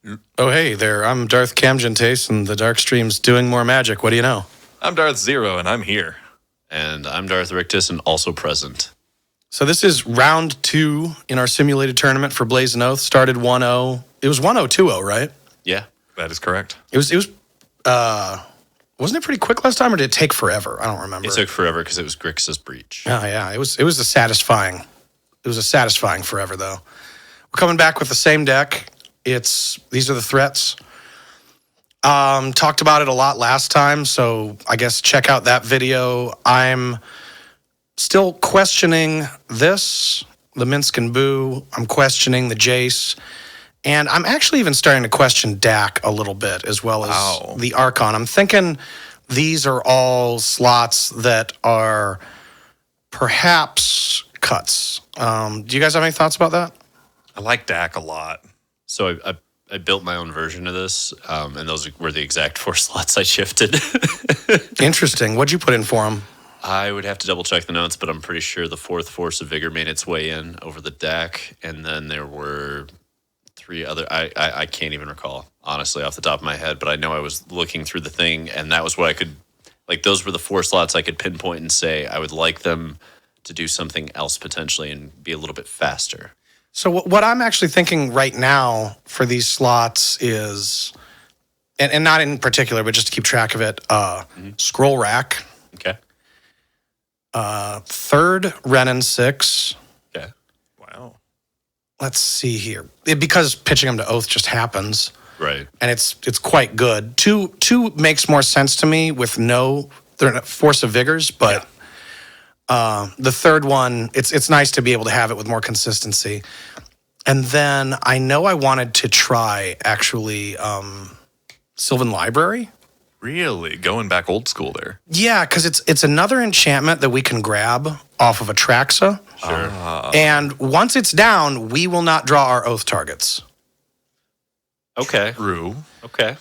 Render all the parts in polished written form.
Oh, hey there. I'm Darth Camgentace, and TheDarkStream's doing more magic. What do you know? I'm Darth Zero, and I'm here. And I'm Darth Riktus, and also present. So this is round 2 in our simulated tournament for Blazin Oath. Started 1-0. It was 1-0, 2-0, right? Yeah. That is correct. It was. Wasn't it pretty quick last time, or did it take forever? I don't remember. It took forever because it was Grixis Breach. Oh yeah, it was a satisfying. It was a satisfying forever though. We're coming back with the same deck. These are the threats. Talked about it a lot last time, so I guess check out that video. I'm still questioning this, the Minsk and Boo. I'm questioning the Jace. And I'm actually even starting to question Dack a little bit, as well as the Archon. I'm thinking these are all slots that are perhaps cuts. Do you guys have any thoughts about that? I like Dack a lot. So I built my own version of this, and those were the exact 4 slots I shifted. Interesting. What'd you put in for them? I would have to double check the notes, but I'm pretty sure the 4th Force of Vigor made its way in over the deck, and then there were 3 other. I can't even recall, honestly, off the top of my head, but I know I was looking through the thing, and that was what I could, like, those were the 4 slots I could pinpoint and say I would like them to do something else potentially and be a little bit faster. So what I'm actually thinking right now for these slots is, and not in particular, but just to keep track of it, Scroll Rack. Okay. 3rd Wrenn and Six. Okay. Wow. Let's see here. Because pitching them to Oath just happens. Right. And it's quite good. Two makes more sense to me with they're not Force of Vigors, but the third one, it's nice to be able to have it with more consistency. And then I know I wanted to try actually Sylvan Library. Really? Going back old school there. Yeah, because it's another enchantment that we can grab off of Atraxa. Sure. And once it's down, we will not draw our Oath targets. Okay. True. Okay.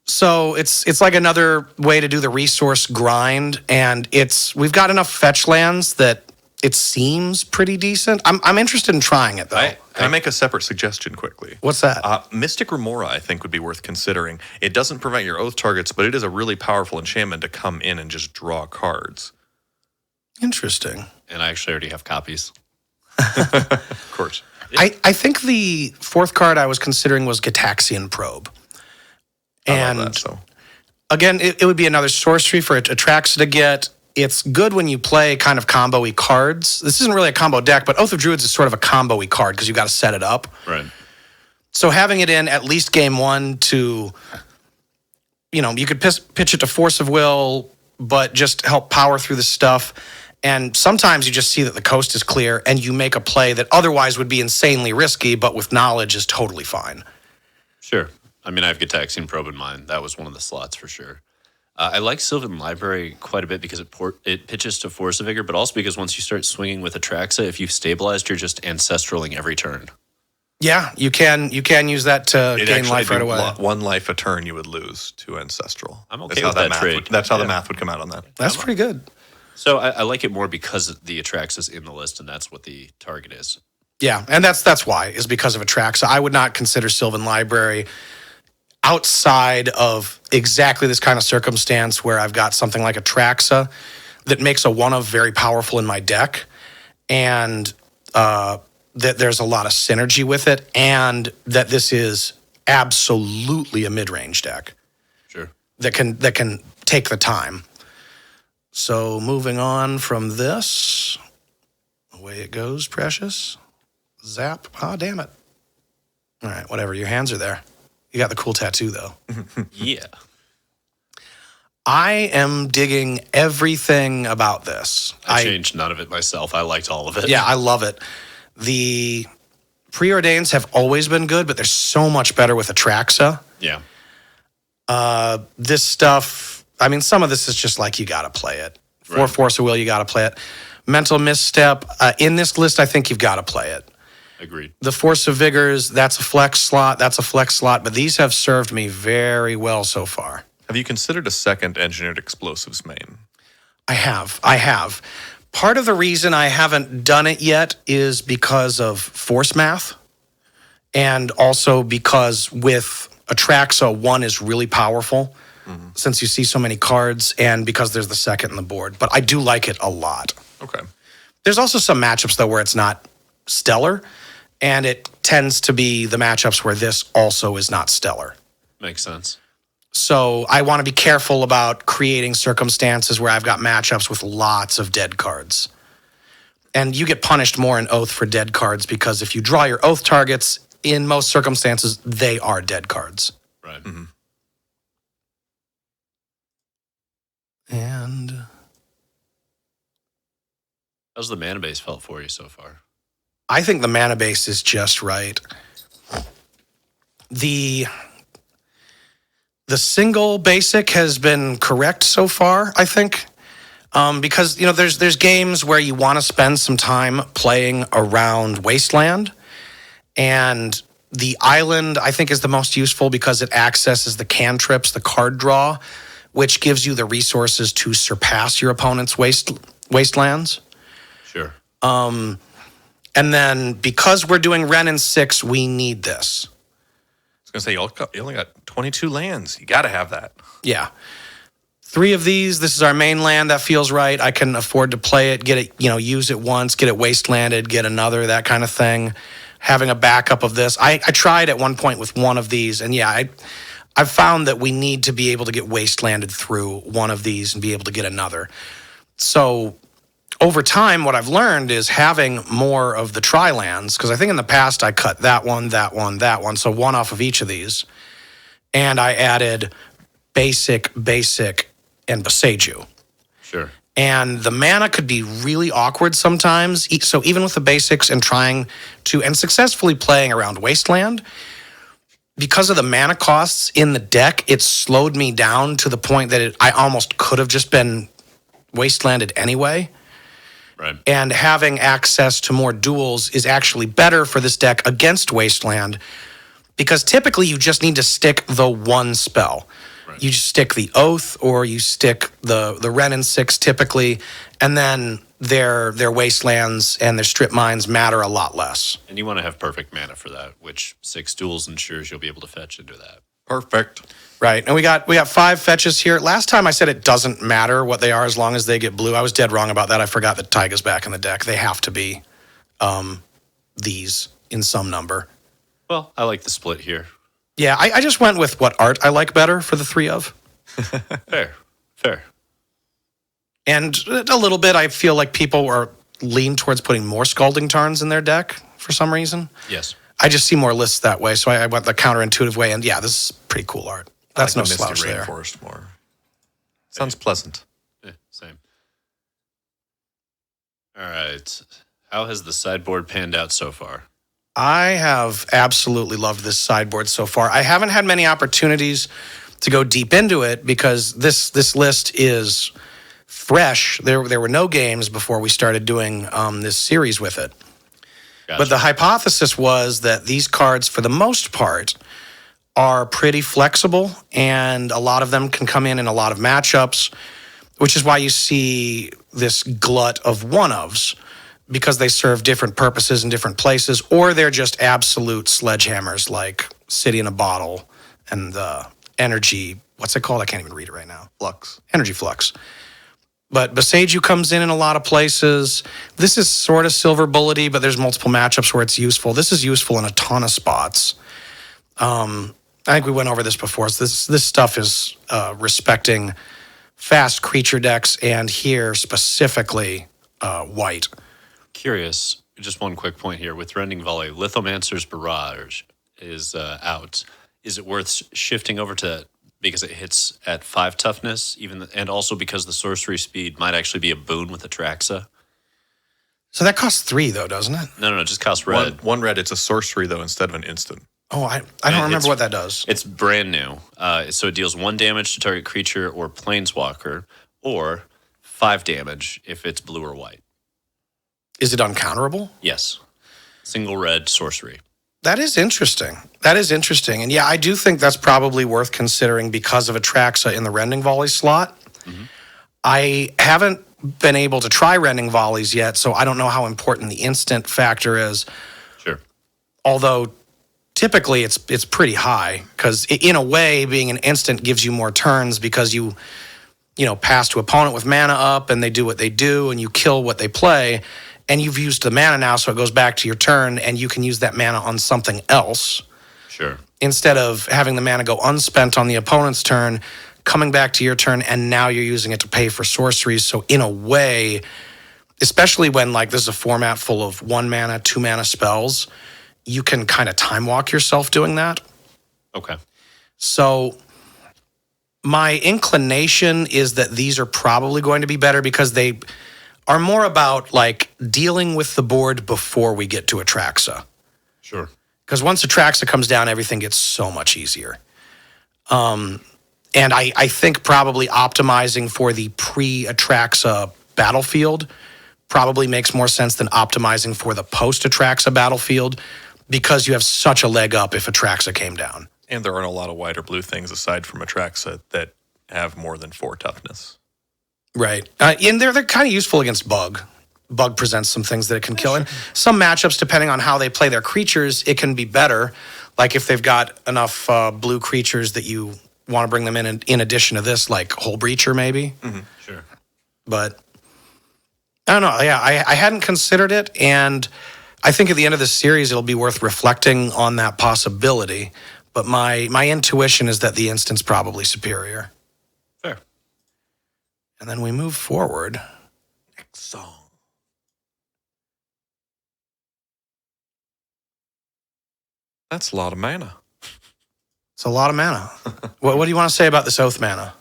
So it's like another way to do the resource grind, and we've got enough fetch lands that it seems pretty decent. I'm interested in trying it though. Can I make a separate suggestion quickly? What's that? Mystic Remora, I think, would be worth considering. It doesn't prevent your Oath targets, but it is a really powerful enchantment to come in and just draw cards. Interesting. And I actually already have copies. Of course. I think the 4th card I was considering was Gitaxian Probe. And I love that, so. Again, it would be another sorcery for Atraxa to get. It's good when you play kind of combo-y cards. This isn't really a combo deck, but Oath of Druids is sort of a combo-y card because you've got to set it up. Right. So having it in at least game 1 to, you could pitch it to Force of Will, but just help power through the stuff. And sometimes you just see that the coast is clear and you make a play that otherwise would be insanely risky, but with knowledge is totally fine. Sure. I mean, I have Gitaxian Probe in mind. That was one of the slots for sure. I like Sylvan Library quite a bit because it pitches to Force of Vigor, but also because once you start swinging with Atraxa, if you've stabilized, you're just Ancestraling every turn. Yeah, you can use that to gain life right away. 1 life a turn you would lose to Ancestral. I'm okay with that trade. That's how the math would come out on that. That's pretty good. So I like it more because the Atraxa's in the list, and that's what the target is. Yeah, and that's why, is because of Atraxa. I would not consider Sylvan Library outside of exactly this kind of circumstance where I've got something like Atraxa that makes a 1-of very powerful in my deck, and that there's a lot of synergy with it, and that this is absolutely a mid-range deck. Sure. That can take the time. So moving on from this, away it goes, precious. Zap. Ah, damn it. All right, whatever. Your hands are there. You got the cool tattoo, though. Yeah. I am digging everything about this. I changed none of it myself. I liked all of it. Yeah, I love it. The Preordains have always been good, but they're so much better with Atraxa. Yeah. This stuff, I mean, some of this is just like you got to play it. For Force of Will, you got to play it. Mental Misstep, in this list, I think you've got to play it. Agreed. The Force of Vigors, that's a flex slot, but these have served me very well so far. Have you considered a second Engineered Explosives main? I have. Part of the reason I haven't done it yet is because of force math. And also because with Atraxa, 1 is really powerful since you see so many cards, and because there's the second in the board. But I do like it a lot. Okay. There's also some matchups, though, where it's not stellar, and it tends to be the matchups where this also is not stellar. Makes sense. So I want to be careful about creating circumstances where I've got matchups with lots of dead cards. And you get punished more in Oath for dead cards because if you draw your Oath targets, in most circumstances, they are dead cards. Right. And How's the mana base felt for you so far? I think the mana base is just right. The single basic has been correct so far, I think. Because, you know, there's games where you want to spend some time playing around Wasteland. And the island, I think, is the most useful because it accesses the cantrips, the card draw, which gives you the resources to surpass your opponent's wastelands. Sure. And then because we're doing Wrenn and Six, we need this. I was going to say, you only got 22 lands. You got to have that. Yeah. 3 of these, this is our main land. That feels right. I can afford to play it, get it, you know, use it once, get it wastelanded, get another, that kind of thing. Having a backup of this. I tried at one point with 1 of these, and yeah, I've found that we need to be able to get wastelanded through 1 of these and be able to get another. So over time, what I've learned is having more of the tri-lands, because I think in the past I cut that one, so 1 off of each of these. And I added basic, and Boseiju. Sure. And the mana could be really awkward sometimes. So even with the basics and trying to, and successfully playing around Wasteland, because of the mana costs in the deck, it slowed me down to the point that I almost could have just been Wastelanded anyway. Right. And having access to more duels is actually better for this deck against Wasteland, because typically you just need to stick the 1 spell. Right. You just stick the Oath, or you stick the Wrenn and Six typically, and then their wastelands and their strip mines matter a lot less. And you want to have perfect mana for that, which 6 duels ensures you'll be able to fetch into that. Perfect. Right, and we got 5 fetches here. Last time I said it doesn't matter what they are as long as they get blue. I was dead wrong about that. I forgot that Taiga's back in the deck. They have to be these in some number. Well, I like the split here. Yeah, I just went with what art I like better for the 3 of. Fair. And a little bit, I feel like people are lean towards putting more Scalding Tarns in their deck for some reason. Yes. I just see more lists that way, so I went the counterintuitive way. And yeah, this is pretty cool art. That's I no like the slouch Misty there. Rainforest more. Sounds pleasant. Yeah, same. All right. How has the sideboard panned out so far? I have absolutely loved this sideboard so far. I haven't had many opportunities to go deep into it because this list is fresh. There were no games before we started doing this series with it. Gotcha. But the hypothesis was that these cards, for the most part, are pretty flexible, and a lot of them can come in a lot of matchups, which is why you see this glut of one-ofs, because they serve different purposes in different places, or they're just absolute sledgehammers like City in a Bottle and the Energy, what's it called? I can't even read it right now. Flux. Energy Flux. But Boseiju comes in a lot of places. This is sort of silver bullety, but there's multiple matchups where it's useful. This is useful in a ton of spots. I think we went over this before. So this stuff is respecting fast creature decks, and here specifically white. Curious, just one quick point here. With Rending Volley, Lithomancer's Barrage is out. Is it worth shifting over to because it hits at 5 toughness, and also because the sorcery speed might actually be a boon with Atraxa? So that costs 3, though, doesn't it? No, it just costs red. One red, it's a sorcery, though, instead of an instant. Oh, I don't remember what that does. It's brand new. So it deals 1 damage to target creature or planeswalker, or 5 damage if it's blue or white. Is it uncounterable? Yes. Single red sorcery. That is interesting. And yeah, I do think that's probably worth considering because of Atraxa in the Rending Volley slot. Mm-hmm. I haven't been able to try Rending Volleys yet, so I don't know how important the instant factor is. Sure. Although typically it's pretty high because in a way being an instant gives you more turns because you pass to opponent with mana up and they do what they do and you kill what they play and you've used the mana now so it goes back to your turn and you can use that mana on something else. Sure. Instead of having the mana go unspent on the opponent's turn, coming back to your turn and now you're using it to pay for sorceries. So in a way, especially when like this is a format full of 1 mana, 2 mana spells, you can kind of time walk yourself doing that. Okay. So my inclination is that these are probably going to be better because they are more about like dealing with the board before we get to Atraxa. Sure. Because once Atraxa comes down, everything gets so much easier. And I think probably optimizing for the pre-Atraxa battlefield probably makes more sense than optimizing for the post-Atraxa battlefield because you have such a leg up if Atraxa came down. And there aren't a lot of white or blue things aside from Atraxa that have more than 4 toughness. Right. And they're kind of useful against Bug. Bug presents some things that it can kill. And some matchups, depending on how they play their creatures, it can be better. Like if they've got enough blue creatures that you want to bring them in addition to this, like Hole Breacher maybe. Mm-hmm. Sure. But I don't know. Yeah, I hadn't considered it. And I think at the end of this series, it'll be worth reflecting on that possibility. But my intuition is that the instant's probably superior. Fair. And then we move forward. Next song. That's a lot of mana. It's a lot of mana. What do you want to say about this Oath mana?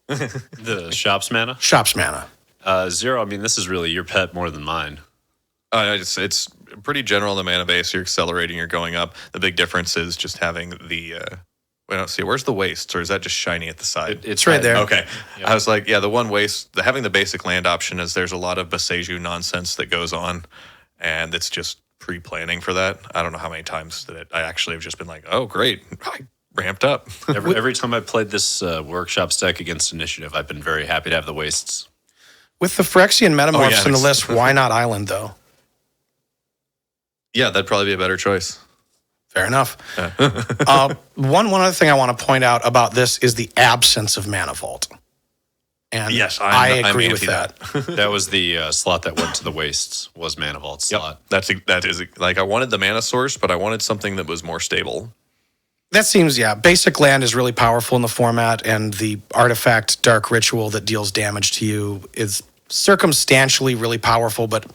The shop's mana? Shop's mana. 0, I mean, this is really your pet more than mine. It's pretty general in the mana base. You're accelerating, you're going up. The big difference is just having the... I don't see. Where's the waste? Or is that just shiny at the side? It's right there. Okay. Yeah. I was like, yeah, the one waste, having the basic land option is there's a lot of Boseiju nonsense that goes on. And it's just pre-planning for that. I don't know how many times that I actually have just been like, oh, great. I ramped up. Every time I played this Workshops deck against Initiative, I've been very happy to have the wastes. With the Phyrexian Metamorphs yeah, in the list, why not Island, though? Yeah, that'd probably be a better choice. Fair enough. One other thing I want to point out about this is the absence of Mana Vault. And Yes, I I'm agree with anti that. That was the slot that went to the wastes, was Mana Vault slot. That is like I wanted the mana source, but I wanted something that was more stable. That seems, basic land is really powerful in the format, and the artifact Dark Ritual that deals damage to you is circumstantially really powerful, but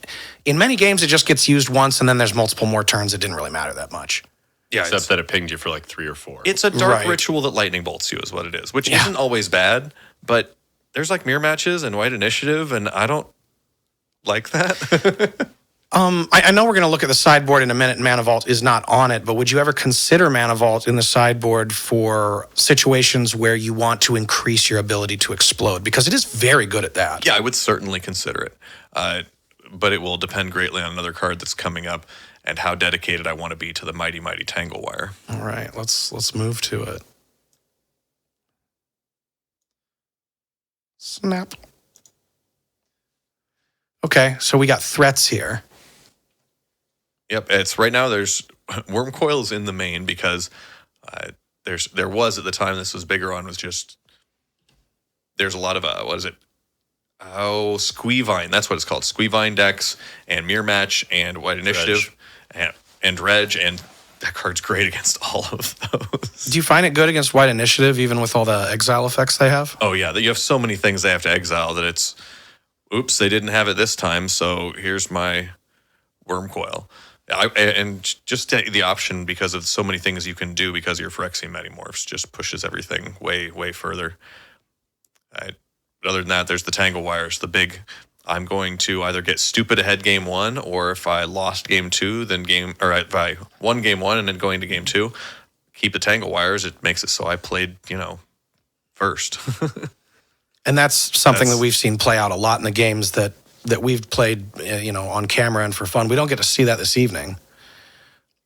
in many games it just gets used once, and then there's multiple more turns. It didn't really matter that much. Yeah, Except that it pinged you for like 3 or 4. it's a dark Right. ritual that lightning bolts you is what it is, which Yeah. isn't always bad, but there's like mirror matches and white initiative, and I don't like that. I know we're going to look at the sideboard in a minute, and Mana Vault is not on it, but would you ever consider Mana Vault in the sideboard for situations where you want to increase your ability to explode? Because it is very good at that. Yeah, I would certainly consider it, but it will depend greatly on another card that's coming up and how dedicated I want to be to the mighty, mighty Tangle Wire. All right, let's move to it. Snap. Okay, so we got threats here. Yep, it's right now. There's Worm Coils in the main because there was at the time this was bigger on was just there's a lot of what is it? Oh, Squeevine. That's what it's called. Squeevine decks and Mirror Match and White Initiative and Dredge, and that card's great against all of those. Do you find it good against White Initiative, even with all the exile effects they have? Oh yeah, you have so many things they have to exile that it's oops, they didn't have it this time, so here's my Worm Coil. And just the option because of so many things you can do because of your Phyrexian Metamorphs just pushes everything way, way further. Other than that, there's the Tangle Wires, the big, I'm going to either get stupid ahead game 1, or if I lost game 2, then if I won game 1 and then going to game 2, keep the Tangle Wires. It makes it so I played, first. And that's something that we've seen play out a lot in the games that we've played, on camera and for fun. We don't get to see that this evening,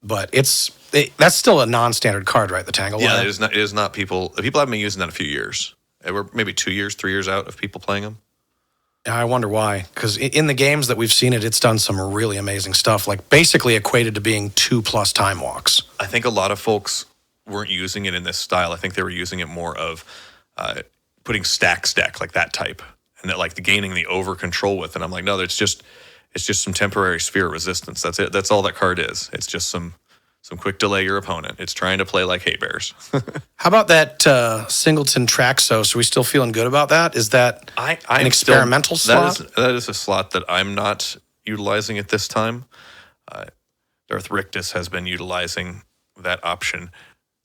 but that's still a non-standard card, right? The Tangle Yeah, Wire? it is not people haven't been using that in a few years. We're maybe 2 years, 3 years out of people playing them. Yeah, I wonder why. Because in the games that we've seen it, it's done some really amazing stuff, like basically equated to being 2+ time walks. I think a lot of folks weren't using it in this style. I think they were using it more of putting stack, like that type, and that like the gaining the over control with. And I'm like, no, it's just some temporary sphere resistance. That's it. That's all that card is. It's just some quick delay your opponent. It's trying to play like hay bears. How about that Singleton Traxos? Are we still feeling good about that? Is that an experimental slot? That is a slot that I'm not utilizing at this time. Darth Riktus has been utilizing that option.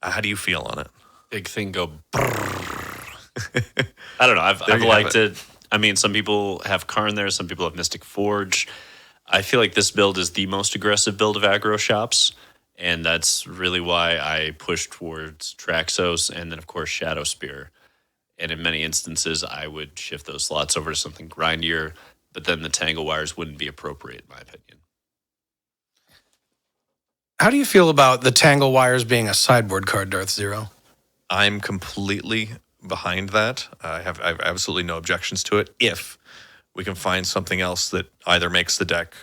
How do you feel on it? Big thing go brrr. I don't know. I've liked it. I mean, some people have Karn there. Some people have Mystic Forge. I feel like this build is the most aggressive build of aggro shops. And that's really why I push towards Traxos and then, of course, Shadow Spear. And in many instances, I would shift those slots over to something grindier, but then the Tangle Wires wouldn't be appropriate, in my opinion. How do you feel about the Tangle Wires being a sideboard card, Darth Zero? I'm completely behind that. I have absolutely no objections to it if we can find something else that either makes the deck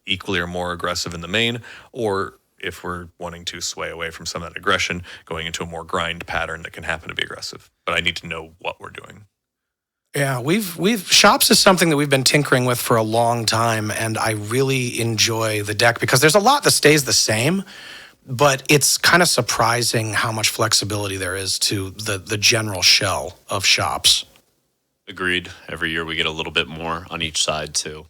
equally or more aggressive in the main, or if we're wanting to sway away from some of that aggression, going into a more grind pattern that can happen to be aggressive. But I need to know what we're doing. Yeah, we've shops is something that we've been tinkering with for a long time, and I really enjoy the deck because there's a lot that stays the same, but it's kind of surprising how much flexibility there is to the general shell of shops. Agreed. Every year we get a little bit more on each side too.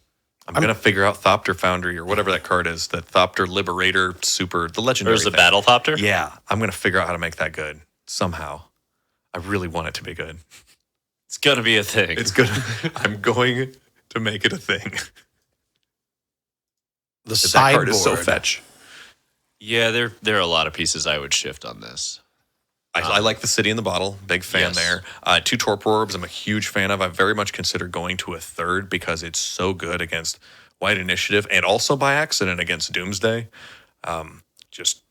I'm going to figure out Thopter Foundry or whatever that card is, that Thopter Liberator Super, the legendary There's the thing. Battle Thopter? Yeah, I'm going to figure out how to make that good somehow. I really want it to be good. It's going to be a thing. It's good. I'm going to make it a thing. The That card is so sideboard. fetch. Yeah, there are a lot of pieces I would shift on this. I like the City in the Bottle. Big fan Yes. there. 2 Torpor Orbs I'm a huge fan of. I very much consider going to a third because it's so good against White Initiative and also by accident against Doomsday. Just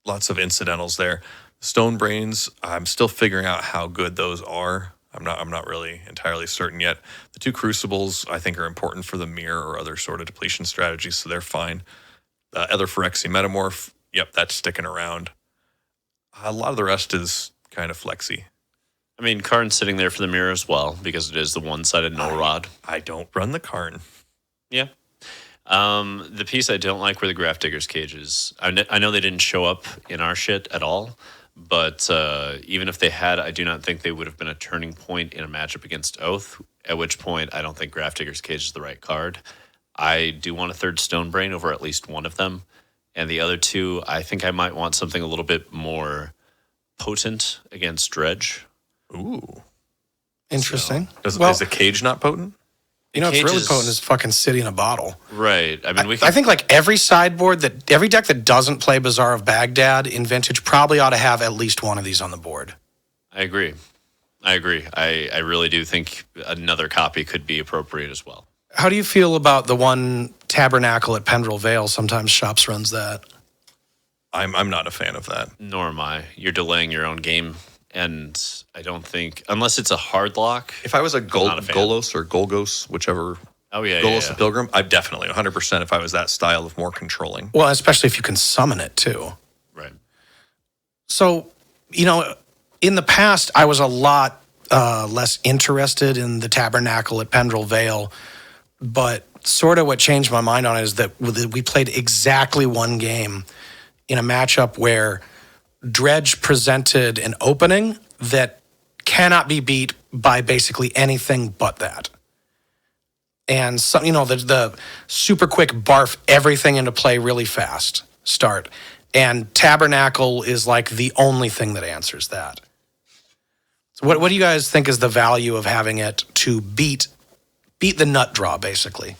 lots of incidentals there. Stone Brains, I'm still figuring out how good those are. I'm not really entirely certain yet. The 2 Crucibles I think are important for the mirror or other sort of depletion strategies, so they're fine. Other Phyrexia Metamorph, yep, that's sticking around. A lot of the rest is kind of flexy. I mean, Karn's sitting there for the mirror as well because it is the one-sided null rod. I don't run the Karn. Yeah. The piece I don't like were the Grafdigger's cages. I know they didn't show up in our shit at all, but even if they had, I do not think they would have been a turning point in a matchup against Oath, at which point I don't think Grafdigger's cage is the right card. I do want a third Stone Brain over at least one of them. And the other 2, I think I might want something a little bit more potent against Dredge. Ooh. Interesting. Is the cage not potent? You know, it's Cage really is- potent is fucking City in a Bottle. Right. I mean, I think like every sideboard every deck that doesn't play Bazaar of Baghdad in Vintage probably ought to have at least one of these on the board. I agree. I really do think another copy could be appropriate as well. How do you feel about the one Tabernacle at Pendrell Vale? Sometimes shops runs that. I'm not a fan of that. Nor am I. You're delaying your own game, and I don't think, unless it's a hard lock. If I was a not a fan. Golos or Golgos, whichever, Oh, yeah, Golos yeah. the Pilgrim, I'd definitely 100% if I was that style of more controlling. Well, especially if you can summon it too. Right. So, you know, in the past, I was a lot less interested in the Tabernacle at Pendrell Vale, but sort of what changed my mind on it is that we played exactly one game in a matchup where Dredge presented an opening that cannot be beat by basically anything but that. And so, you know, the super quick barf everything into play really fast start. And Tabernacle is like the only thing that answers that. So what do you guys think is the value of having it to beat the nut draw, basically?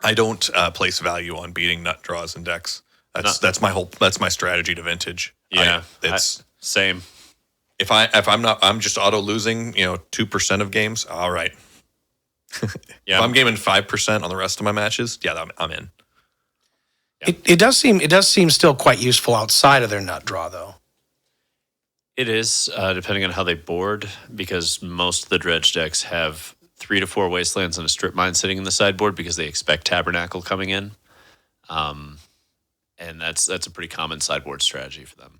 I don't place value on beating nut draws in decks. That's my strategy to Vintage. Yeah. It's same. if I'm just auto losing, 2% of games. All right. Yeah. If I'm gaming 5% on the rest of my matches, yeah, I'm in. Yeah. It does seem still quite useful outside of their nut draw, though. It is, depending on how they board, because most of the Dredge decks have 3 to 4 Wastelands and a Strip Mine sitting in the sideboard because they expect Tabernacle coming in. And that's a pretty common sideboard strategy for them.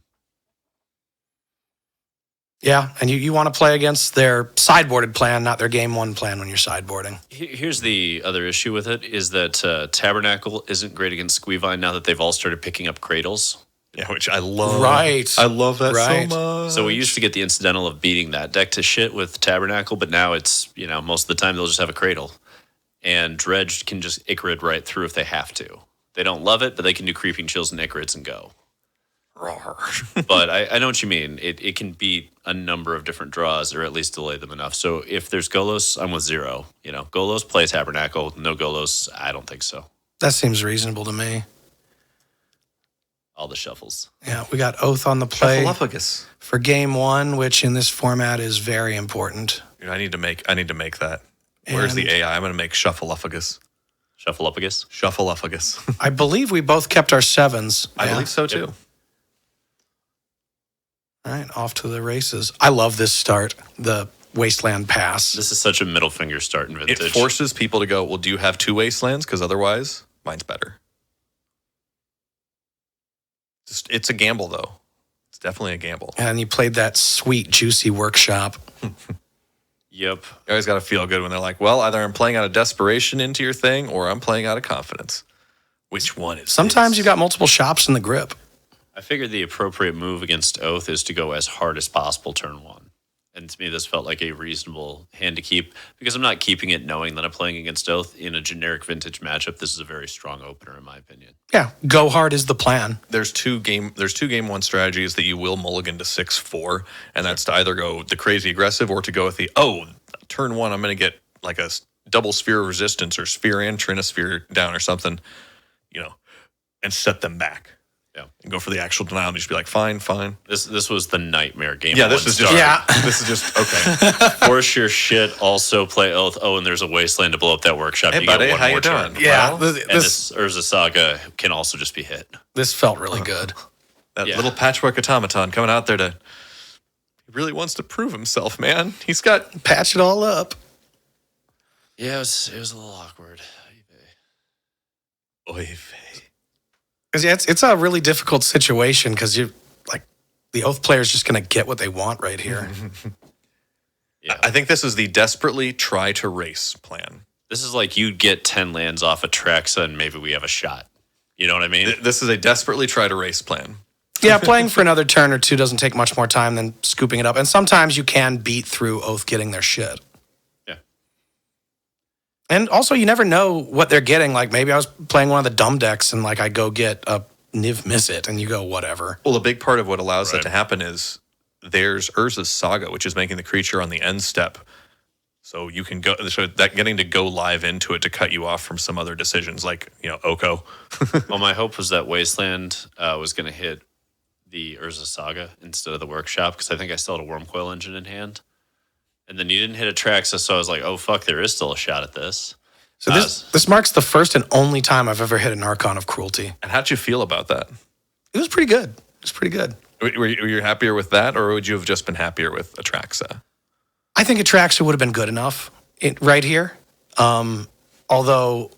Yeah, and you want to play against their sideboarded plan, not their game one plan when you're sideboarding. Here's the other issue with it, is that Tabernacle isn't great against Squeevine now that they've all started picking up Cradles. Yeah, which I love. Right. I love that Right. so much. So we used to get the incidental of beating that deck to shit with Tabernacle, but now it's, most of the time they'll just have a Cradle. And Dredge can just Icarid right through if they have to. They don't love it, but they can do Creeping Chills and Icarids and go. But I know what you mean. It can beat a number of different draws, or at least delay them enough. So if there's Golos, I'm with 0. Golos play Tabernacle. No Golos, I don't think so. That seems reasonable to me. All the shuffles. Yeah, we got Oath on the play Shuffleupagus. for game one, which in this format is very important. Dude, I need to make that. Where's the AI? I'm going to make Shuffleupagus. Shuffleupagus. Shuffleupagus. I believe we both kept our 7s. I Yeah. believe so too. Yep. All right, off to the races. I love this start, the Wasteland Pass. This is such a middle finger start in Vintage. It forces people to go, well, do you have 2 Wastelands? Because otherwise, mine's better. It's a gamble, though. It's definitely a gamble. And you played that sweet, juicy workshop. Yep. You always got to feel good when they're like, well, either I'm playing out of desperation into your thing or I'm playing out of confidence. Which one is Sometimes this? you got multiple shops in the grip. I figured the appropriate move against Oath is to go as hard as possible turn 1. And to me, this felt like a reasonable hand to keep because I'm not keeping it knowing that I'm playing against Oath. In a generic Vintage matchup, this is a very strong opener, in my opinion. Yeah, go hard is the plan. There's two game 1 strategies that you will mulligan to 6-4, and that's to either go the crazy aggressive or to go with the, turn 1, I'm going to get like a double sphere of resistance or sphere and trinosphere down or something, and set them back. Yeah. And go for the actual denial and just be like, fine. This was the nightmare game. Yeah, this is just, Yeah. this is just, okay. Force your shit, also play Oath. Oh, and there's a Wasteland to blow up that workshop. Hey, you buddy, get one how more you turn. doing? Yeah, Well, And this Urza Saga can also just be hit. this felt really good. that Yeah. little patchwork automaton coming out there he really wants to prove himself, man. He's got, Patch it all up. Yeah, it was a little awkward. Because it's a really difficult situation because the Oath player is just going to get what they want right here. Yeah. I think this is the desperately try to race plan. This is like you'd get 10 lands off Atraxa and maybe we have a shot. You know what I mean? This is a desperately try to race plan. Yeah, playing for another turn or two doesn't take much more time than scooping it up. And sometimes you can beat through Oath getting their shit. Yeah. And also, you never know what they're getting. Like, maybe I was playing one of the dumb decks and, I go get a Niv Mizzet, and you go, whatever. Well, a big part of what allows that Right. to happen is there's Urza's Saga, which is making the creature on the end step. So you can go, so that getting to go live into it to cut you off from some other decisions like, Oko. Well, my hope was that Wasteland was going to hit the Urza Saga instead of the Workshop because I think I still had a Wormcoil Engine in hand. And then you didn't hit Atraxa, so I was like, oh, fuck, there is still a shot at this. So this marks the first and only time I've ever hit an Archon of Cruelty. And how'd you feel about that? It was pretty good. Were you happier with that, or would you have just been happier with Atraxa? I think Atraxa would have been good enough right here. Although,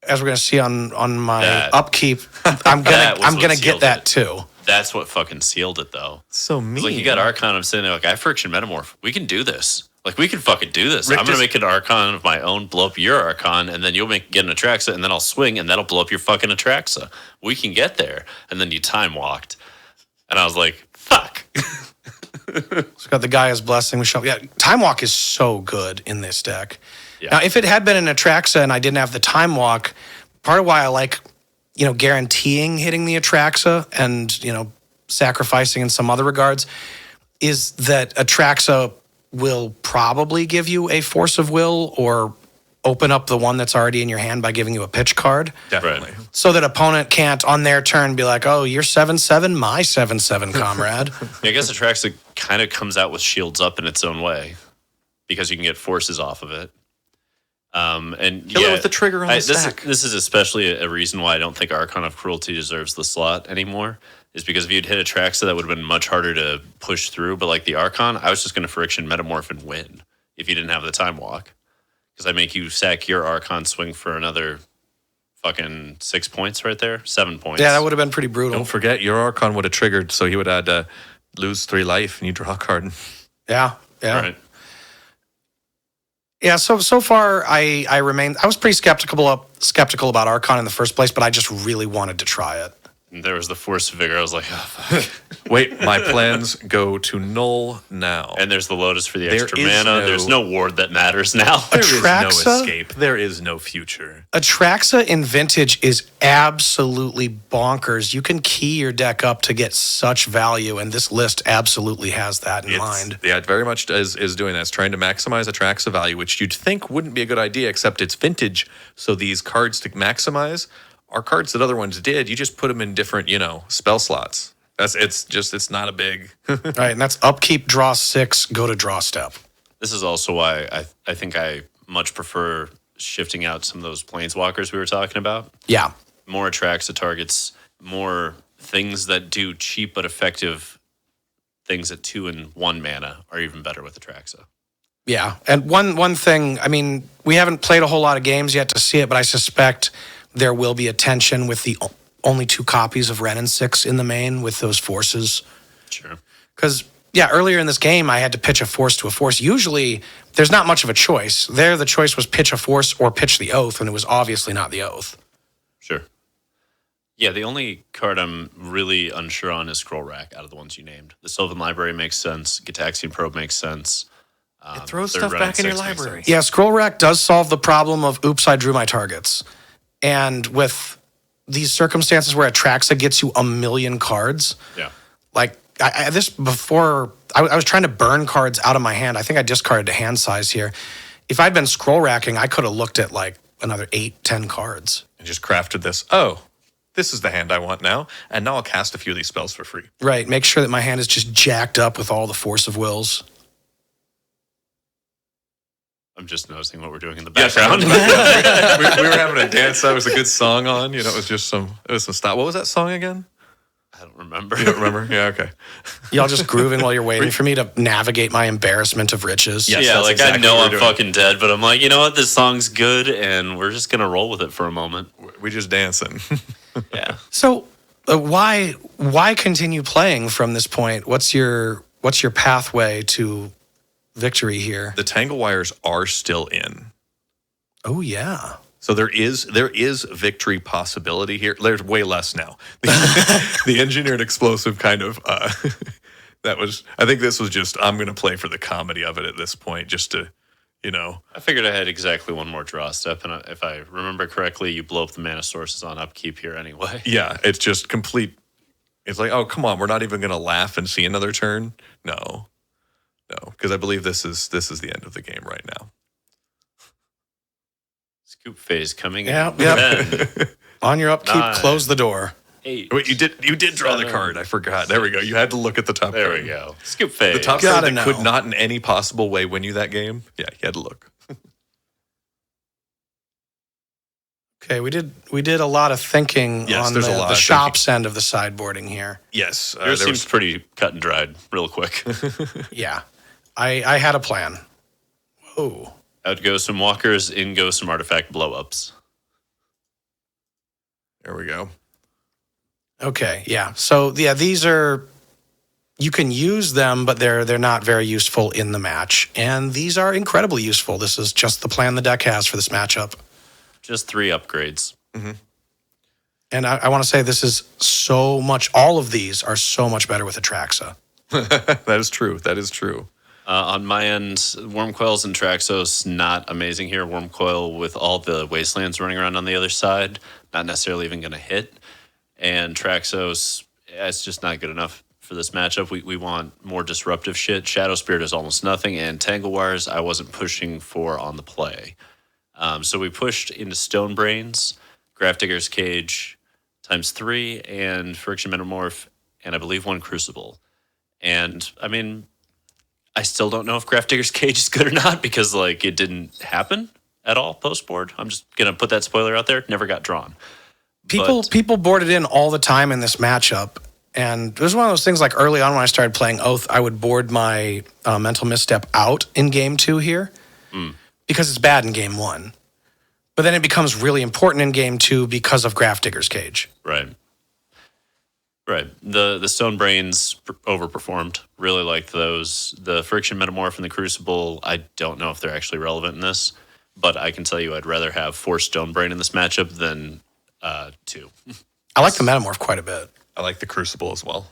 as we're going to see on my upkeep, I'm gonna get that too. That's what fucking sealed it, though. So mean. Like, you got Archon, I'm sitting there like, I have Friction Metamorph. We can do this. Like, we can fucking do this. I'm going to make an Archon of my own, blow up your Archon, and then you'll get an Atraxa, and then I'll swing, and that'll blow up your fucking Atraxa. We can get there. And then you time walked. And I was like, fuck. It's got the Gaia's Blessing. Time Walk is so good in this deck. Yeah. Now, if it had been an Atraxa and I didn't have the Time Walk, part of why I like, guaranteeing hitting the Atraxa and, sacrificing in some other regards is that Atraxa will probably give you a Force of Will or open up the one that's already in your hand by giving you a pitch card. Definitely. Right. So that opponent can't, on their turn, be like, oh, you're 7/7, my 7/7, comrade. I guess Atraxa kind of comes out with shields up in its own way because you can get forces off of it. And Kill it with the trigger on the stack. This is especially a reason why I don't think Archon of Cruelty deserves the slot anymore. Is because if you'd hit Atraxa, that would have been much harder to push through. But like the Archon, I was just going to Friction Metamorph and win. if you didn't have the time walk. Because I make you sack your Archon, swing for another fucking 6 points right there. 7 points. Yeah, that would have been pretty brutal. Don't forget, your Archon would have triggered, so he would have had to lose 3 life, and you draw a card. Yeah. Right. Yeah, so far I was pretty skeptical about Archon in the first place, but I just really wanted to try it. And there was the Force of Vigor. I was like, oh, fuck. Wait, my plans go to null now. And there's the Lotus for the There extra is mana. There's no ward that matters now. There is no Atraxa? escape. There is no future. Atraxa in Vintage is absolutely bonkers. You can key your deck up to get such value, and this list absolutely has that in mind. Yeah, it very much is doing that. It's trying to maximize Atraxa value, which you'd think wouldn't be a good idea, except it's Vintage, so these cards to maximize are cards that other ones did. You just put them in different, spell slots. It's not a big... Right, and that's upkeep, draw 6, go to draw step. This is also why I think I much prefer shifting out some of those planeswalkers we were talking about. Yeah. More Atraxa targets, more things that do cheap but effective things at 2 and 1 mana are even better with Atraxa. Yeah, and one thing, I mean, we haven't played a whole lot of games yet to see it, but I suspect there will be a tension with the only 2 copies of Wrenn and Six in the main with those forces. Sure. Because, yeah, earlier in this game, I had to pitch a force to a force. Usually, there's not much of a choice. There, the choice was pitch a force or pitch the Oath, and it was obviously not the Oath. Sure. Yeah, the only card I'm really unsure on is Scroll Rack out of the ones you named. The Sylvan Library makes sense. Gitaxian Probe makes sense. It throws Third stuff Wrenn back and in your Six makes library. sense. Yeah, Scroll Rack does solve the problem of, oops, I drew my targets. And with these circumstances where Atraxa gets you a million cards, Yeah. like I was trying to burn cards out of my hand. I think I discarded to hand size here. If I'd been scroll racking, I could have looked at like another 8-10 cards. And just crafted this. Oh, this is the hand I want now. And now I'll cast a few of these spells for free. Right, make sure that my hand is just jacked up with all the force of wills. I'm just noticing what we're doing in the Yes, background. we were having a dance. That was a good song on. It was just some style. What was that song again? I don't remember. You don't remember? Yeah, okay. Y'all just grooving while you're waiting for me to navigate my embarrassment of riches. Yes, Yeah, that's like exactly I know what I'm we're doing. fucking dead, but I'm like, you know what? This song's good, and we're just gonna roll with it for a moment. We just dancing. Yeah. So why continue playing from this point? What's your pathway to victory here? The tangle wires are still in. Oh yeah. So there is victory possibility here. There's way less now. The engineered explosive kind of that was. I think this was just. I'm going to play for the comedy of it at this point, just to, I figured I had exactly one more draw step, and if I remember correctly, you blow up the mana sources on upkeep here anyway. Yeah, it's just complete. It's like, oh come on, we're not even going to laugh and see another turn. No, because I believe this is the end of the game right now. Scoop phase coming Yep, in. yep. 10, On your upkeep, 9. close the door. 8. Wait, you did draw the 7. card. I forgot. There we go. You had to look at the top There card. we go. Scoop phase. The top Gotta card that know. could not in any possible way win you that game. Yeah, you had to look. Okay, we did a lot of thinking Yes, on there's a lot the of shops end of the sideboarding here. Yes, Yours seems pretty cut and dried real quick. Yeah, I had a plan. Whoa. Out go some walkers, in go some artifact blow-ups. There we go. Okay, yeah. So yeah, these are, you can use them, but they're not very useful in the match. And these are incredibly useful. This is just the plan the deck has for this matchup. Just 3 upgrades. And I want to say this is so much, all of these are so much better with Atraxa. That is true. That is true. On my end, Wormcoils and Traxos, not amazing here. Wormcoil with all the wastelands running around on the other side, not necessarily even going to hit. And Traxos, it's just not good enough for this matchup. We want more disruptive shit. Shadow Spirit is almost nothing. And Tangle Wires, I wasn't pushing for on the play. So we pushed into Stone Brains, Grafdigger's Cage ×3, and Friction Metamorph, and I believe 1 Crucible. And, I mean, I still don't know if Grafdigger's Cage is good or not because, like, it didn't happen at all post-board. I'm just going to put that spoiler out there. Never got drawn. People board it in all the time in this matchup. And it was one of those things like early on when I started playing Oath, I would board my Mental Misstep out in game 2 here because it's bad in game 1. But then it becomes really important in game 2 because of Grafdigger's Cage. Right. The Stone Brains overperformed. Really liked those. The Friction Metamorph and the Crucible, I don't know if they're actually relevant in this, but I can tell you I'd rather have 4 Stone Brain in this matchup than 2. I like the Metamorph quite a bit. I like the Crucible as well.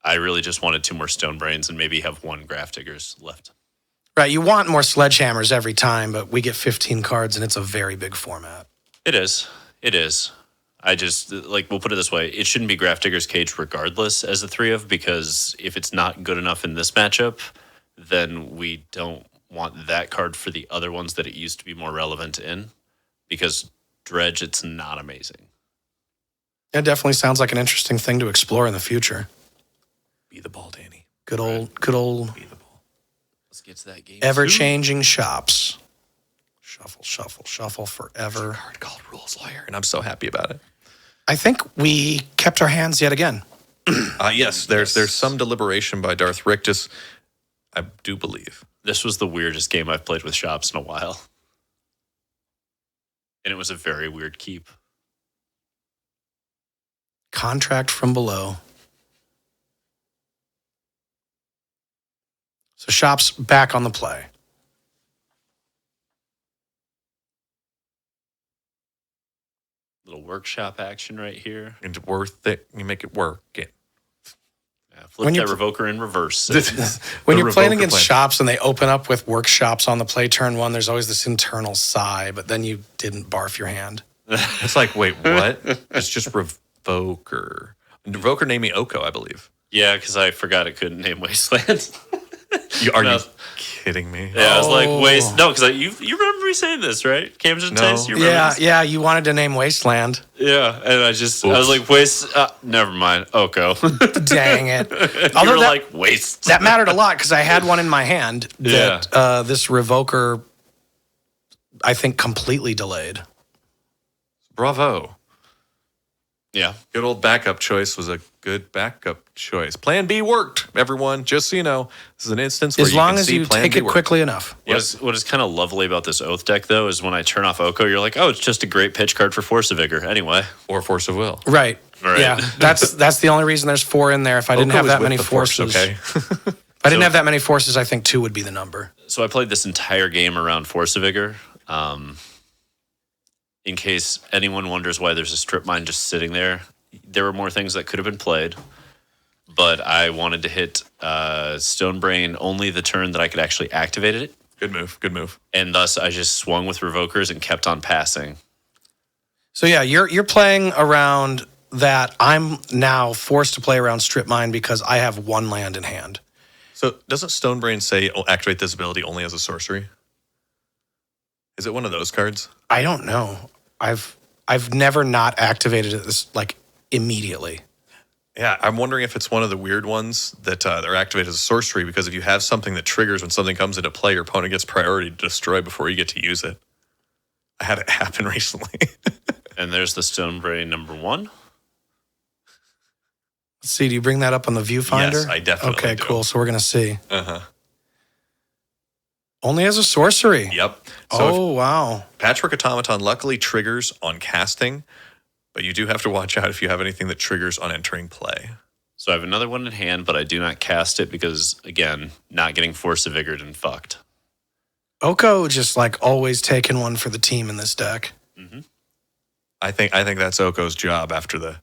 I really just wanted 2 more Stone Brains and maybe have 1 Grafdiggers left. Right, you want more Sledgehammers every time, but we get 15 cards and it's a very big format. It is. I just, we'll put it this way. It shouldn't be Grafdigger's Cage regardless as a 3 of, because if it's not good enough in this matchup, then we don't want that card for the other ones that it used to be more relevant in, because Dredge, it's not amazing. It definitely sounds like an interesting thing to explore in the future. Be the ball, Danny. Good old Be the ball. Let's get to that game. ever-changing shops. Shuffle forever. Card called Rules Lawyer, and I'm so happy about it. I think we kept our hands yet again. Yes, there's some deliberation by Darth Riktus, I do believe. This was the weirdest game I've played with shops in a while. And it was a very weird keep. Contract from below. So shops back on the play. Little workshop action right here. And worth it. You make it work. Yeah, flip that Revoker in reverse. When you're playing against plan. shops and they open up with workshops on the play turn 1, there's always this internal sigh, but then you didn't barf your hand. It's like, wait, what? It's just Revoker. Revoker named me Oko, I believe. Yeah, because I forgot it couldn't name Wasteland. Are you kidding me? Yeah, I was like, Waste. No, because you remember me saying this, right? Camgentace, you remember this? Yeah, you wanted to name Wasteland. Yeah, and I was like, Waste. Never mind. Oko. Dang it. You were like, Waste. That mattered a lot because I had one in my hand that this Revoker, I think, completely delayed. Bravo. Yeah. Good old backup choice was a good backup choice. Plan B worked, everyone. Just so you know, this is an instance where as you long can as see you Plan take B it worked. quickly enough. What is kind of lovely about this Oath deck, though, is when I turn off Oko, you're like, oh, it's just a great pitch card for Force of Vigor. Anyway. Or Force of Will. Right. Right. Yeah, that's the only reason there's 4 in there. If I didn't Oko have is that with many the Force, forces, okay? if I didn't have that many forces, I think 2 would be the number. So I played this entire game around Force of Vigor. In case anyone wonders why there's a strip mine just sitting there, there were more things that could have been played, but I wanted to hit Stone Brain only the turn that I could actually activate it. Good move. And thus I just swung with Revokers and kept on passing. So yeah, you're playing around that. I'm now forced to play around strip mine because I have 1 land in hand. So doesn't Stonebrain say activate this ability only as a sorcery? Is it one of those cards? I don't know. I've never not activated it this immediately. Yeah, I'm wondering if it's one of the weird ones that are activated as a sorcery, because if you have something that triggers when something comes into play, your opponent gets priority to destroy before you get to use it. I had it happen recently. And there's the Stone Brain number 1. Let's see, do you bring that up on the viewfinder? Yes, I definitely Okay, do. cool. So we're going to see. Uh-huh. Only as a sorcery. Yep. So wow. Patchwork Automaton luckily triggers on casting, but you do have to watch out if you have anything that triggers on entering play. So I have another one in hand, but I do not cast it because, again, not getting Force of Vigor and fucked. Oko just always taking one for the team in this deck. Mm-hmm. I think that's Oko's job after the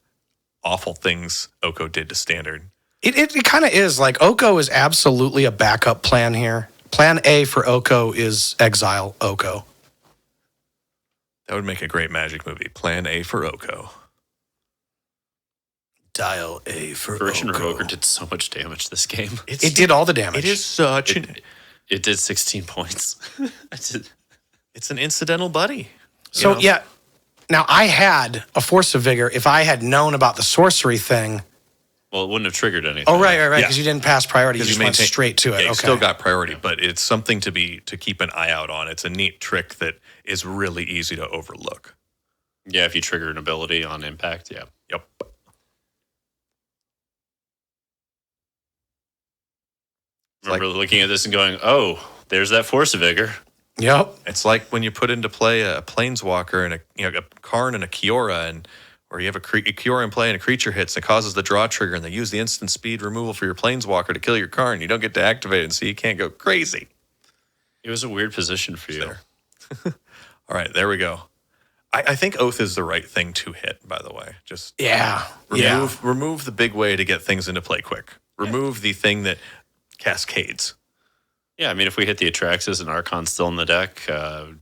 awful things Oko did to Standard. It kind of is. Oko is absolutely a backup plan here. Plan A for Oko is exile Oko. That would make a great Magic movie. Plan A for Oko. Dial A for Correction Oko. Revoker did so much damage this game. It did all the damage. It is such It did 16 points. It's an incidental buddy. So, yeah. Now, I had a Force of Vigor. If I had known about the sorcery thing. Well, it wouldn't have triggered anything. Oh, right. Because Yeah. you didn't pass priority. You just went straight to it. Yeah, you okay. still got priority, but it's something to keep an eye out on. It's a neat trick that is really easy to overlook. Yeah, if you trigger an ability on impact, yeah. Yep. I remember looking at this and going, oh, there's that Force of Vigor. Yep. It's like when you put into play a Planeswalker and a Karn and a Kiora, or you have a Kiora in play and a creature hits and it causes the draw trigger, and they use the instant speed removal for your Planeswalker to kill your Karn. You don't get to activate it, so you can't go crazy. It was a weird position for you. All right, there we go. I think Oath is the right thing to hit, by the way. Just remove the big way to get things into play quick. Remove the thing that cascades. Yeah, I mean, if we hit the Atraxas and Archon's still in the deck,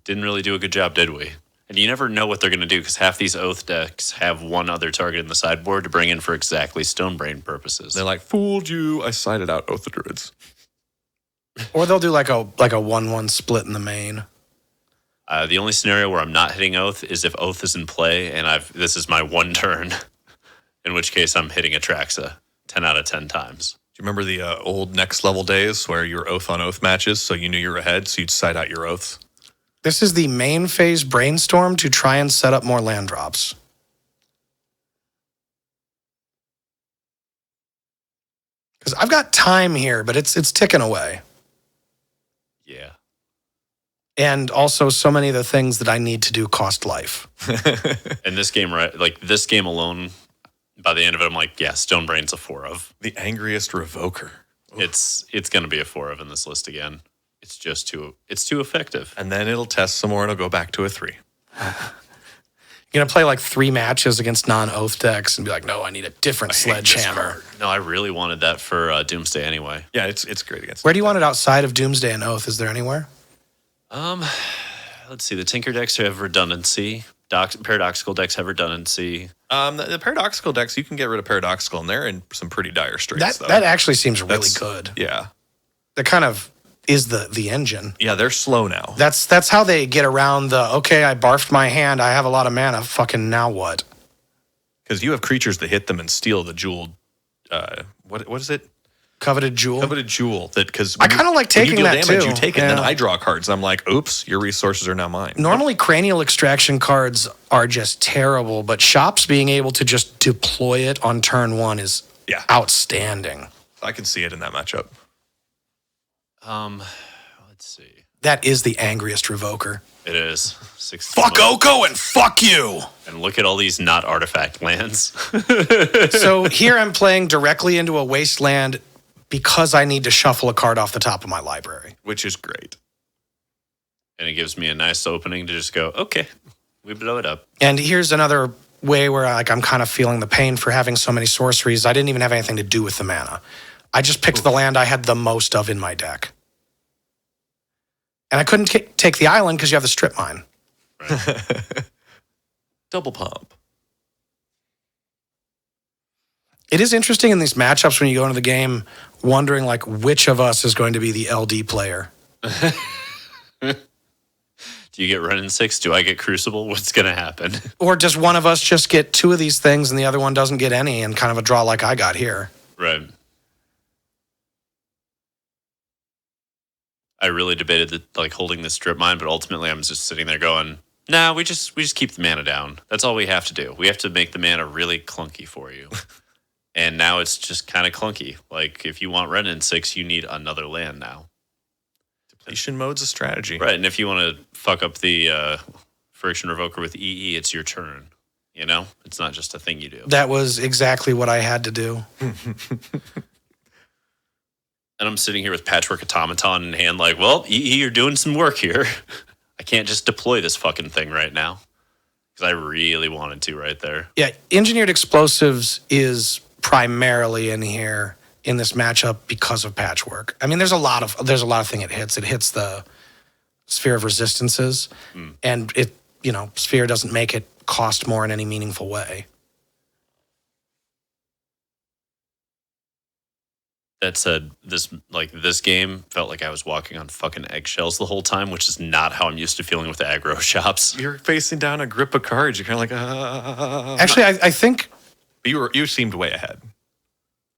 didn't really do a good job, did we? And you never know what they're going to do, because half these Oath decks have one other target in the sideboard to bring in for exactly Stonebrain purposes. They're like, fooled you. I sided out Oath of Druids. Or they'll do like a 1-1 split in the main. The only scenario where I'm not hitting Oath is if Oath is in play and this is my one turn, in which case I'm hitting Atraxa 10 out of 10 times. Do you remember the old next level days where you were Oath on Oath matches, so you knew you were ahead, so you'd side out your Oaths? This is the main phase Brainstorm to try and set up more land drops. Because I've got time here, but it's ticking away. Yeah. And also so many of the things that I need to do cost life. And this game, right? Like this game alone, by the end of it, I'm like, yeah, Stonebrain's a 4 of. The angriest revoker. It's going to be a 4 of in this list again. It's just too effective. And then it'll test some more and it'll go back to a 3. You're going to play like 3 matches against non-Oath decks and be like, no, I need a different sledgehammer. No, I really wanted that for Doomsday anyway. Yeah, it's great against. Where do you want it outside of Doomsday and Oath? Is there anywhere? Let's see. The Tinker decks have redundancy. Paradoxical decks have redundancy. The paradoxical decks, you can get rid of paradoxical, and they're in some pretty dire straits. That actually seems really good. Yeah, that kind of is the engine. Yeah, they're slow now. That's how they get around the okay. I barfed my hand. I have a lot of mana. Fucking now what? Because you have creatures that hit them and steal the jeweled. What is it? Coveted Jewel. Coveted Jewel. That because I kind of like taking that damage, too. You take it, and then I draw cards. I'm like, oops, your resources are now mine. Normally, cranial extraction cards are just terrible, but Shops being able to just deploy it on turn 1 is outstanding. I can see it in that matchup. Let's see. That is the angriest revoker. It is. 16 Fuck Oko and fuck you. And look at all these not artifact lands. So here I'm playing directly into a wasteland because I need to shuffle a card off the top of my library. Which is great. And it gives me a nice opening to just go, okay, we blow it up. And here's another way where I'm kind of feeling the pain for having so many sorceries. I didn't even have anything to do with the mana. I just picked the land I had the most of in my deck. And I couldn't take the island because you have the strip mine. Right. Double pump. It is interesting in these matchups when you go into the game wondering like which of us is going to be the LD player. Do you get Wrenn and Six? Do I get Crucible? What's going to happen? Or does one of us just get 2 of these things and the other one doesn't get any and kind of a draw like I got here? Right. I really debated holding the strip mine, but ultimately I'm just sitting there going, nah, we just keep the mana down. That's all we have to do. We have to make the mana really clunky for you. And now it's just kind of clunky. Like if you want Wrenn and Six, you need another land now. Depletion mode's a strategy. Right, and if you want to fuck up the Friction Revoker with EE, it's your turn. You know? It's not just a thing you do. That was exactly what I had to do. And I'm sitting here with Patchwork Automaton in hand like, well, EE, you're doing some work here. I can't just deploy this fucking thing right now. Because I really wanted to right there. Yeah, Engineered Explosives is primarily in here in this matchup because of Patchwork. I mean, there's a lot of thing it hits. It hits the Sphere of Resistances, and Sphere doesn't make it cost more in any meaningful way. That said, this game felt like I was walking on fucking eggshells the whole time, which is not how I'm used to feeling with the aggro shops. You're facing down a grip of cards. You're kind of like, Actually, I think you seemed way ahead.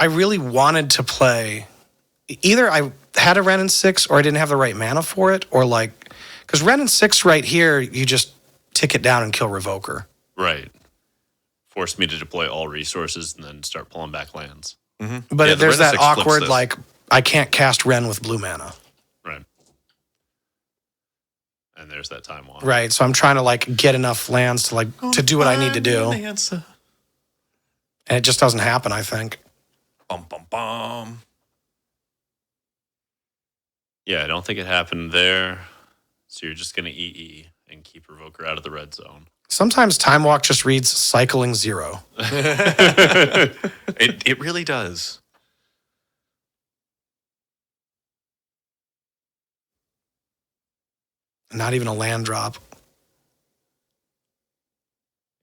I really wanted to play. Either I had a Wrenn and Six, or I didn't have the right mana for it, or because Wrenn and Six right here, you just tick it down and kill Revoker. Right. Forced me to deploy all resources and then start pulling back lands. Mm-hmm. But Yeah, there's the Wrenn that and Six flips awkward this. I can't cast Wrenn with blue mana. Right. And there's that time walk. Right, so I'm trying to like get enough lands to like to do what I need to do, and it just doesn't happen. I think. Bum bum bum. Yeah, I don't think it happened there. So you're just gonna EE and keep Revoker out of the red zone. Sometimes Time Walk just reads cycling 0. It really does. Not even a land drop.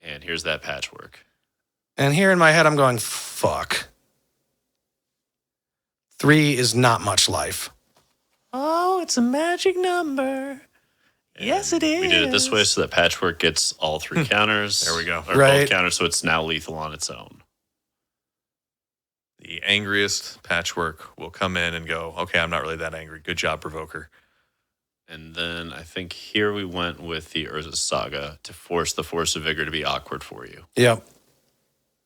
And here's that patchwork. And here in my head, I'm going, fuck. 3 is not much life. Oh, it's a magic number. Yes, it is. We did it this way so that patchwork gets all 3 counters. There we go. Or Right. both counters, so it's now lethal on its own. The angriest patchwork will come in and go, okay, I'm not really that angry. Good job, Provoker. And then I think here we went with the Urza Saga to force the Force of Vigor to be awkward for you. Yep.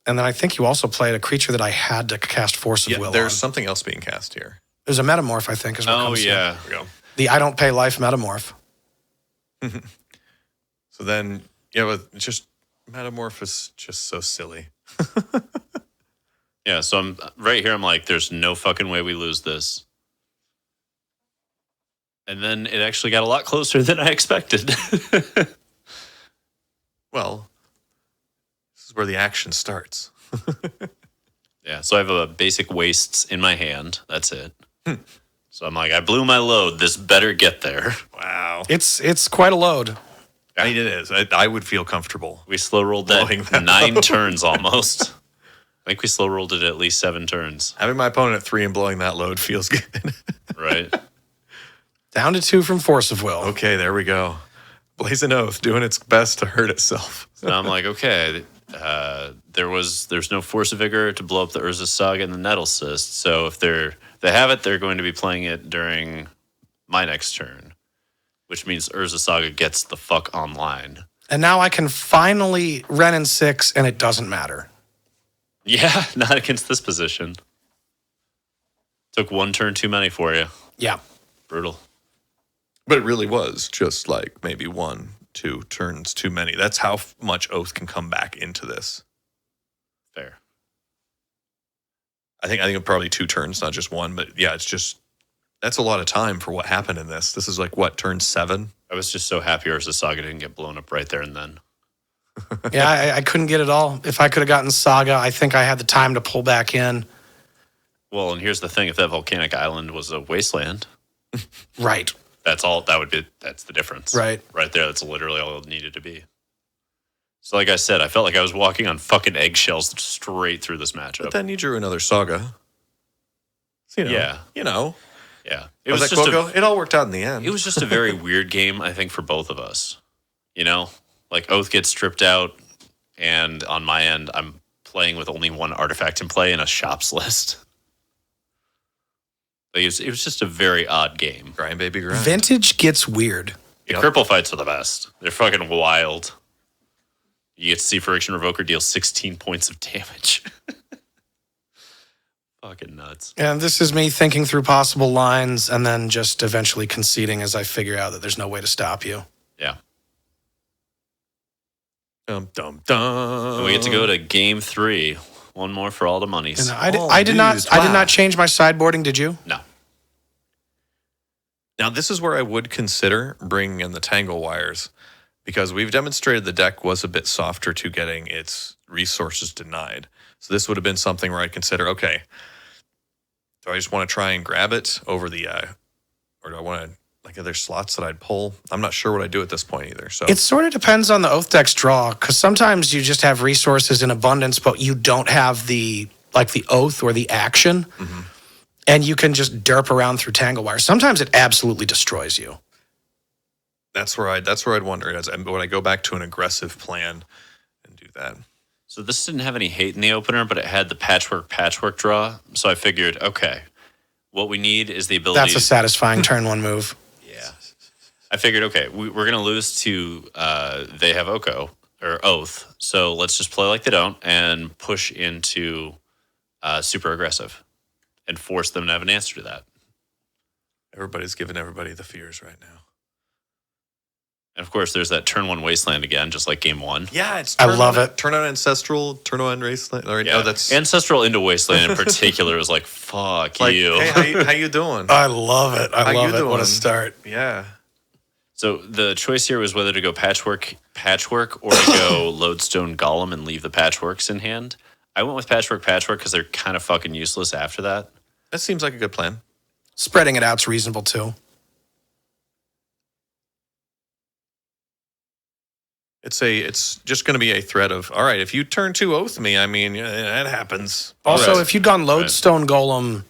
And then I think you also played a creature that I had to cast Force of Will there's on. something else being cast here. There's a Metamorph, I think, is what comes in. yeah. There we go. The I don't pay life Metamorph. So then, yeah, with just Metamorph is just so silly. Yeah, so I'm right here. I'm like, there's no fucking way we lose this. And then it actually got a lot closer than I expected. Well, this is where the action starts. Yeah, so I have a basic wastes in my hand. That's it. So I'm like, I blew my load. This better get there. Wow. It's quite a load. I mean, it is. I would feel comfortable. We slow rolled Blowing that that 9 load. turns almost. I think we slow rolled it at least 7 turns. Having my opponent at 3 and blowing that load feels good. Right? Down to 2 from Force of Will. Okay, there we go. Blazin' Oath doing its best to hurt itself. So I'm like, okay, there's no Force of Vigor to blow up the Urza Saga and the Nettle Cyst. So if they have it, they're going to be playing it during my next turn, which means Urza Saga gets the fuck online. And now I can finally Wrenn and 6, and it doesn't matter. Yeah, not against this position. Took 1 turn too many for you. Yeah. Brutal. But it really was just like maybe 1, 2 turns too many. That's how much Oath can come back into this. Fair. I think probably 2 turns, not just 1. But yeah, that's a lot of time for what happened in this. This is like what, turn 7? I was just so happy Urza Saga didn't get blown up right there and then. Yeah, I couldn't get it all. If I could have gotten Saga, I think I had the time to pull back in. Well, and here's the thing: if that volcanic island was a wasteland, Right. that's the difference. Right. Right there. That's literally all it needed to be. So, like I said, I felt like I was walking on fucking eggshells straight through this matchup. But then you drew another Saga. So, Yeah. You know. Yeah, It was that it all worked out in the end. It was just a very weird game, I think, for both of us. You know, like Oath gets stripped out, and on my end, I'm playing with only 1 artifact in play and a shops list. Like, it was just a very odd game. grind, baby, grind. Vintage gets weird. The Yep. cripple fights are the best. They're fucking wild. You get to see Friction Revoker deal 16 points of damage. Fucking nuts. And this is me thinking through possible lines and then just eventually conceding as I figure out that there's no way to stop you. Yeah. Dum, dum, dum. And we get to go to game 3. 1 more for all the monies. And I did dudes, wow. not change my sideboarding, did you? No. Now, this is where I would consider bringing in the Tangle Wires, because we've demonstrated the deck was a bit softer to getting its resources denied. So this would have been something where I'd consider, okay, do I just want to try and grab it over the, or do I want to, like, are there slots that I'd pull? I'm not sure what I'd do at this point either. So It sort of depends on the Oath deck's draw, because sometimes you just have resources in abundance, but you don't have the Oath or the action, and you can just derp around through Tangle Wire. Sometimes it absolutely destroys you. that's where I'd wonder, would I go back to an aggressive plan and do that? So this didn't have any hate in the opener, but it had the patchwork draw. So I figured, okay, what we need is the ability. That's a satisfying turn 1 move. Yeah. I figured, okay, we're going to lose to they have Oko or Oath. So let's just play like they don't and push into super aggressive. and force them to have an answer to that. Everybody's giving everybody the fears right now. And of course, there's that turn 1 Wasteland again, just like game 1. Yeah, it's I love it. Turn on Ancestral, turn on Wasteland. Or, Yeah, no, that's Ancestral into Wasteland in particular was like, fuck like, you. hey, how you doing? I love it. I How love you it. What doing? a start. Yeah. So the choice here was whether to go Patchwork, or to go Lodestone Golem and leave the Patchworks in hand. I went with Patchwork because they're kind of fucking useless after that. That seems like a good plan. Spreading it out's reasonable too. It's just going to be a threat of, all right, if you turn 2 Oath me, I mean, that happens. Also, Right. if you'd gone Lodestone Golem,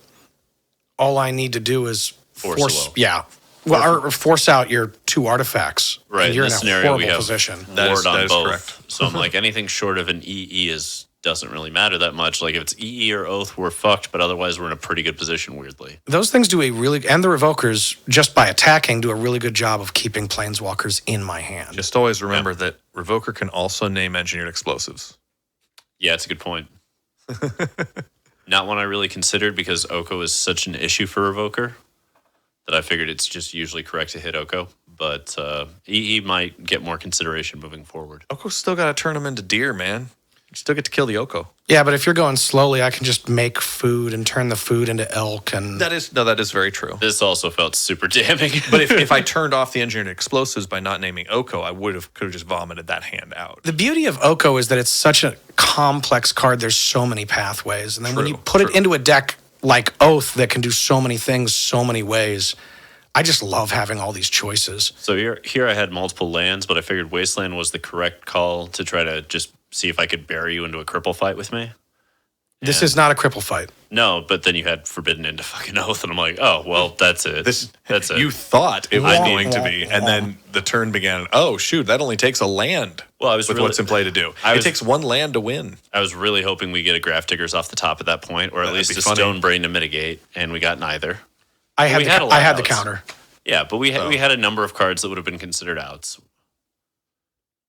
all I need to do is Force a will. yeah. Well, or force out your 2 artifacts. Right, And you're in in this a scenario, horrible we have position. That Ward is on both. correct. So I'm like, anything short of an EE doesn't really matter that much. Like if it's EE or Oath, we're fucked, but otherwise we're in a pretty good position, weirdly. Those things do and the Revokers, just by attacking, do a really good job of keeping Planeswalkers in my hand. Just always remember that Revoker can also name engineered explosives. Yeah, it's a good point. Not one I really considered because Oko is such an issue for Revoker that I figured it's just usually correct to hit Oko. But EE might get more consideration moving forward. Oko's still got to turn them into deer, man. You still get to kill the Oko. Yeah, but if you're going slowly, I can just make food and turn the food into elk. And That is very true. This also felt super damning. But if I turned off the engineered explosives by not naming Oko, I could have just vomited that hand out. the beauty of Oko is that it's such a complex card. There's so many pathways. And then when True, you put it true. into a deck like Oath that can do so many things, so many ways, I just love having all these choices. So here I had multiple lands, but I figured Wasteland was the correct call to try to just see if I could bury you into a cripple fight with me. This is not a cripple fight. No, but then you had Forbidden into fucking Oath, and I'm like, oh, well, that's it. That's it. You thought it was Wah, going to wah, be, and wah. then the turn began. Oh shoot, that only takes a land. Well, I was with really- what's in play to do. I It was- takes 1 land to win. I was really hoping we get a Graph Diggers off the top at that point, or at That'd least be a funny. Stone Brain to mitigate, and we got neither. I had, We the, had a lot I had of the outs. counter. Yeah, but we Oh. had a number of cards that would have been considered outs.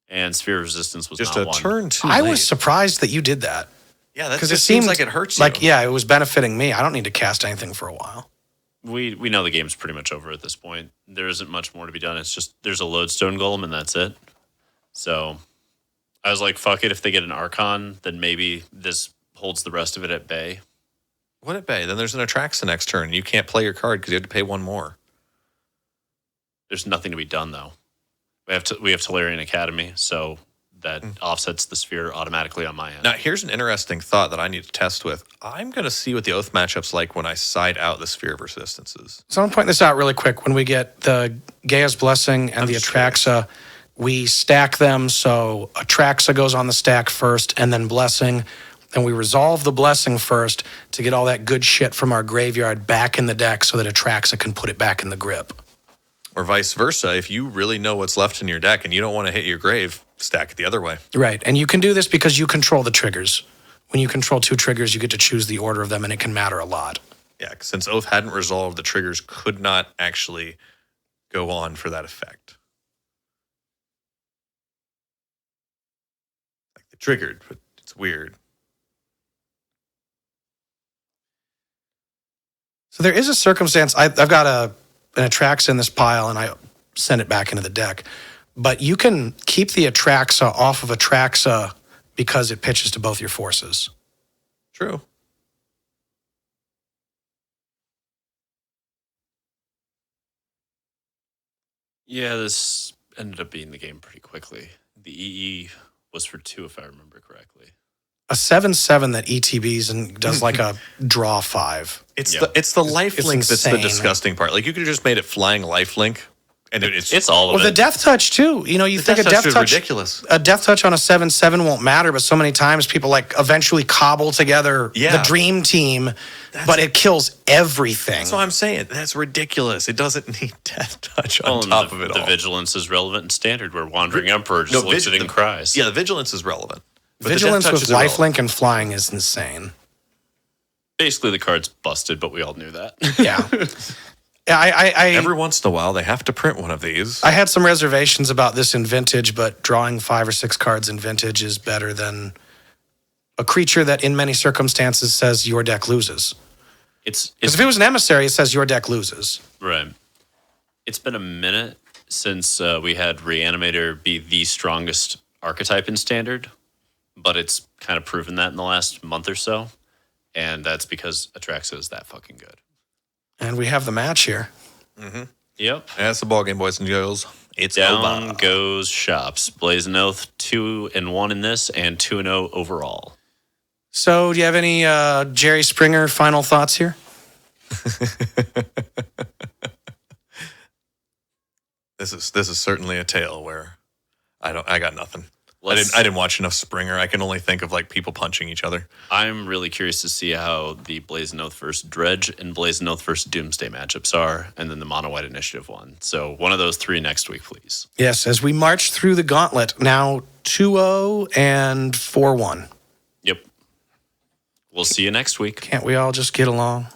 And Sphere of Resistance was Just not a one. turn too I late. was surprised that you did that. Yeah, that Because just it seems seemed like it hurts you. Like, yeah, it was benefiting me. I don't need to cast anything for a while. We know the game's pretty much over at this point. There isn't much more to be done. It's just there's a Lodestone Golem and that's it. So I was like, fuck it. If they get an Archon, then maybe this holds the rest of it at bay. What at bay? Then there's an Atraxa next turn. You can't play your card because you have to pay 1 more. There's nothing to be done though. We have Tolarian Academy, so that offsets the sphere automatically on my end. Now, here's an interesting thought that I need to test with. I'm going to see what the Oath matchup's like when I side out the Sphere of Resistances. So I'm going to point this out really quick. When we get the Gaea's Blessing and I'm the just Atraxa, we stack them. So Atraxa goes on the stack first and then Blessing. And we resolve the Blessing first to get all that good shit from our graveyard back in the deck so that Atraxa can put it back in the grip. Or vice versa. If you really know what's left in your deck and you don't want to hit your grave, stack it the other way. Right. And you can do this because you control the triggers. When you control 2 triggers, you get to choose the order of them, and it can matter a lot. Yeah, since Oath hadn't resolved, the triggers could not actually go on for that effect. Like they triggered, but it's weird. So there is a circumstance. I've got an Atraxa in this pile, and I send it back into the deck. But you can keep the Atraxa off of Atraxa because it pitches to both your forces. True. Yeah, this ended up being the game pretty quickly. The EE was for 2, if I remember correctly. A 7/7 that ETBs and does like a draw 5. It's Yeah. the life It's link that's the insane. disgusting part. Like you could have just made it flying life link, and It's all of Well, the it. Death Touch too. You know, you the think a Death Death Touch Touch, is ridiculous. a Death Touch on a 7/7 won't matter, but so many times people like eventually cobble together Yeah. the dream team, but it kills everything. That's what I'm saying. That's ridiculous. It doesn't need Death Touch Well, on and top the, of it the all. Vigilance is relevant in Standard, where Wandering Emperor just No, looks at it and cries. Yeah, the Vigilance is relevant. But the Death Vigilance Touch with is irrelevant. lifelink and flying is insane. Basically, the card's busted, but we all knew that. Yeah. I Every once in a while, they have to print one of these. I had some reservations about this in Vintage, but drawing 5 or 6 cards in Vintage is better than a creature that in many circumstances says your deck loses. It's Because if it was an emissary, it says your deck loses. right. It's been a minute since we had Reanimator be the strongest archetype in Standard, but it's kind of proven that in the last month or so, and that's because Atraxa is that fucking good. And we have the match here. Yep. That's the ball game, boys and girls. It's Down over. goes Shops. Blazin' Oath 2-1 in this and 2-0 overall. So, do you have any Jerry Springer final thoughts here? This is certainly a tale where I got nothing. I Let's- didn't watch enough Springer. I can only think of like people punching each other. I'm really curious to see how the Blazin' Oath versus Dredge and Blazin' Oath versus Doomsday matchups are, and then the Mono White Initiative one. So one of those three next week, please. Yes, as we march through the gauntlet, now 2-0 and 4-1. Yep. We'll see you next week. Can't we all just get along?